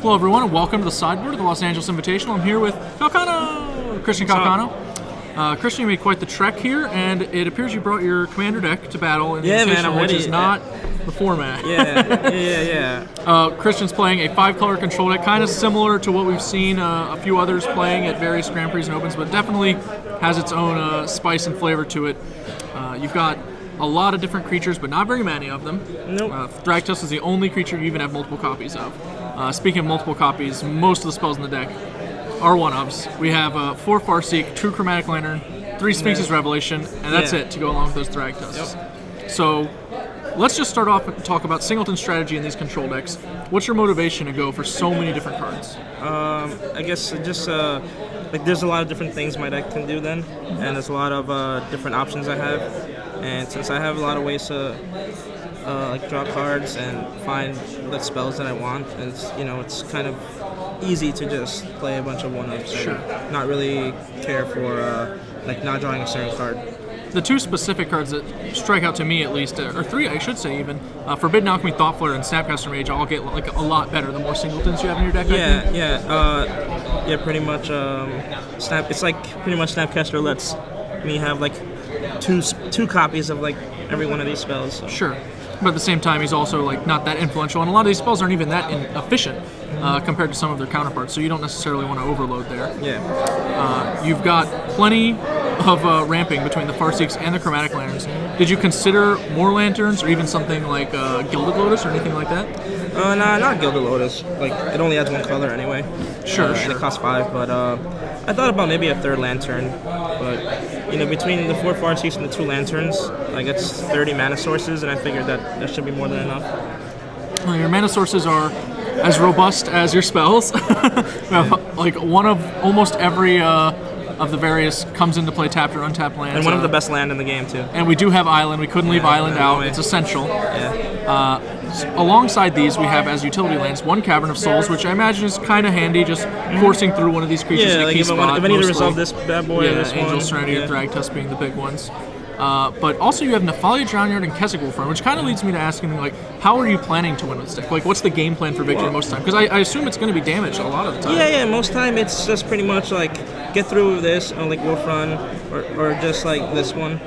Hello, everyone, and welcome to the sideboard of the Los Angeles Invitational. I'm here with Calcano, Christian Calcano. Christian, you made quite the trek here, and it appears you brought your commander deck to battle in the Invitational, which is not the format. Yeah. Christian's playing a 5-color control deck, kind of similar to what we've seen a few others playing at various Grand Prix and Opens, but definitely has its own spice and flavor to it. You've got a lot of different creatures, but not very many of them. Nope. Thragtusk is the only creature you even have multiple copies of. Speaking of multiple copies, most of the spells in the deck are one-ofs. We have 4 Farseek, 2 Chromatic Lantern, 3 Sphinx's Revelation, and that's it to go along with those Thragtusks. Yep. So let's just start off and talk about singleton strategy in these control decks. What's your motivation to go for so many different cards? I guess just like there's a lot of different things my deck can do then, and there's a lot of different options I have. And since I have a lot of ways to like draw cards and find the spells that I want, it's kind of easy to just play a bunch of one-ups and not really care for like not drawing a certain card. The 2 specific cards that strike out to me, at least, or 3, I should say even, Forbidden Alchemy, Thought Flare, and Snapcaster Mage all get like a lot better the more singletons you have in your deck. Yeah, pretty much. It's like pretty much Snapcaster lets me have like two copies of like every one of these spells. So. Sure, but at the same time, he's also like not that influential, and a lot of these spells aren't even that efficient compared to some of their counterparts. So you don't necessarily want to overload there. Yeah. You've got plenty of ramping between the Farseeks and the Chromatic Lanterns. Did you consider more lanterns, or even something like Gilded Lotus or anything like that? Nah, not Gilded Lotus. Like it only adds 1 color anyway. Sure. And it costs 5, but I thought about maybe a 3rd lantern, but between the 4 Farseeks and the 2 lanterns, like it's 30 mana sources, and I figured that should be more than enough. Well, your mana sources are as robust as your spells. Like one of almost every of the various comes into play tapped or untapped lands. And one of the best land in the game too. And we do have Island. We couldn't leave Island out. It's essential. Alongside these, we have as utility lands 1 Cavern of Souls, which I imagine is kind of handy, just forcing through one of these creatures in a key spot. If I need to resolve this bad boy, this Angel one. Serenity and Thragtusk being the big ones. But also you have Nephalia, Drownyard, and Keswick Wolfrun, which kind of leads me to asking, like, how are you planning to win with this deck? Like, what's the game plan for victory most of the time? Because I assume it's going to be damaged a lot of the time. Yeah, most time it's just pretty much like get through this, like Wolfrun, or just like this one.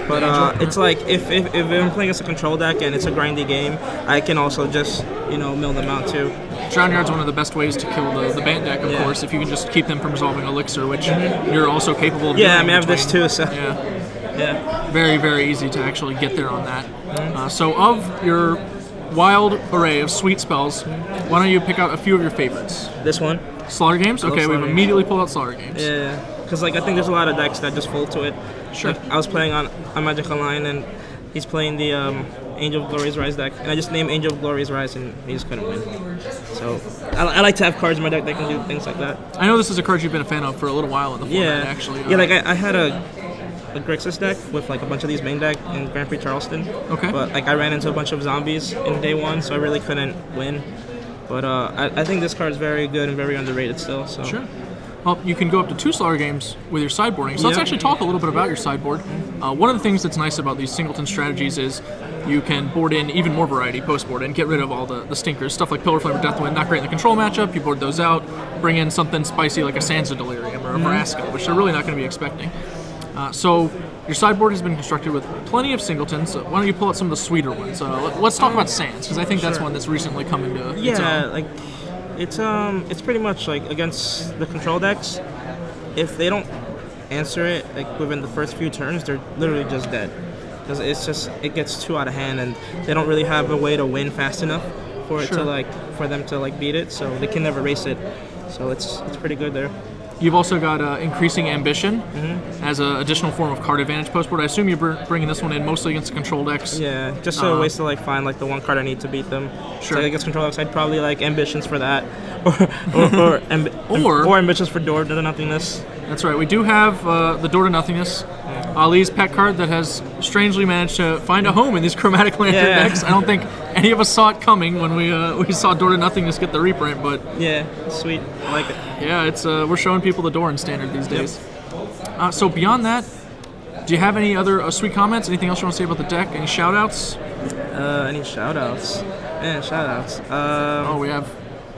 But it's like if I'm playing as a control deck and it's a grindy game, I can also just mill them out too. Drownyard's one of the best ways to kill the Bant deck, of course, if you can just keep them from resolving Elixir, which you're also capable of doing. Yeah, I have this too, so... Yeah. Very, very easy to actually get there on that. So of your wild array of sweet spells, why don't you pick out a few of your favorites? This one. Slaughter Games? Okay, we've immediately pulled out Slaughter Games. Yeah, because like I think there's a lot of decks that just fold to it. Sure. Like, I was playing on Magic Online, and he's playing the Angel of Glory's Rise deck, and I just named Angel of Glory's Rise, and he just couldn't win. So I like to have cards in my deck that can do things like that. I know this is a card you've been a fan of for a little while in the format, actually. Yeah, like I had a Grixis deck with like a bunch of these main deck in Grand Prix Charleston. Okay. But like I ran into a bunch of zombies in day 1, so I really couldn't win. But I think this card is very good and very underrated still. So. Sure. Well, you can go up to 2 Slaughter Games with your sideboarding. So let's actually talk a little bit about your sideboard. One of the things that's nice about these singleton strategies is you can board in even more variety post-board and get rid of all the stinkers. Stuff like Pillar Flame or Deathwind, not great in the control matchup. You board those out, bring in something spicy like a Sansa Delirium or a Vraska, which they're really not going to be expecting. So your sideboard has been constructed with plenty of singletons. Why don't you pull out some of the sweeter ones? Let's talk about Sands, because I think that's one that's recently come into its own. Like it's pretty much like against the control decks. If they don't answer it like within the first few turns, they're literally just dead. Because it gets too out of hand, and they don't really have a way to win fast enough for it to for them to beat it. So they can never race it. So it's pretty good there. You've also got Increasing Ambition as an additional form of card advantage postboard. I assume you're bringing this one in mostly against the control decks. Yeah, just a ways to find the one card I need to beat them. Sure. So against control decks, I'd probably Ambitions for that, or Ambitions for Door to Nothingness. That's right. We do have the Door to Nothingness, Ali's pet card that has strangely managed to find a home in these Chromatic Lantern decks. I don't think any of us saw it coming when we saw Door to Nothingness get the reprint, but yeah, sweet. I like it. Yeah, it's we're showing people the door in Standard these days. So beyond that, do you have any other sweet comments? Anything else you want to say about the deck? Any shout-outs? Any shout-outs? Man, shout-outs. We have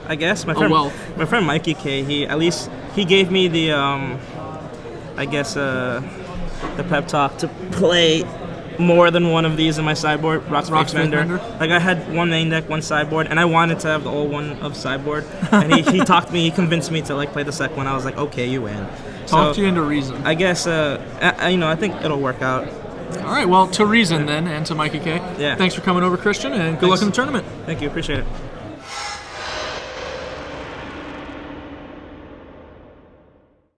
I guess wealth. my friend Mikey K. He gave me the the pep talk to play more than one of these in my sideboard. Rockspace Vendor. Like I had one main deck, one sideboard, and I wanted to have the old one of sideboard. And he talked me, he convinced me to like play the second one. I was like, okay, you win. Talked you into reason. I guess I think it'll work out. All right, well, to reason then, and to Mikey K. Yeah. Thanks for coming over, Christian, and good luck in the tournament. Thank you, appreciate it.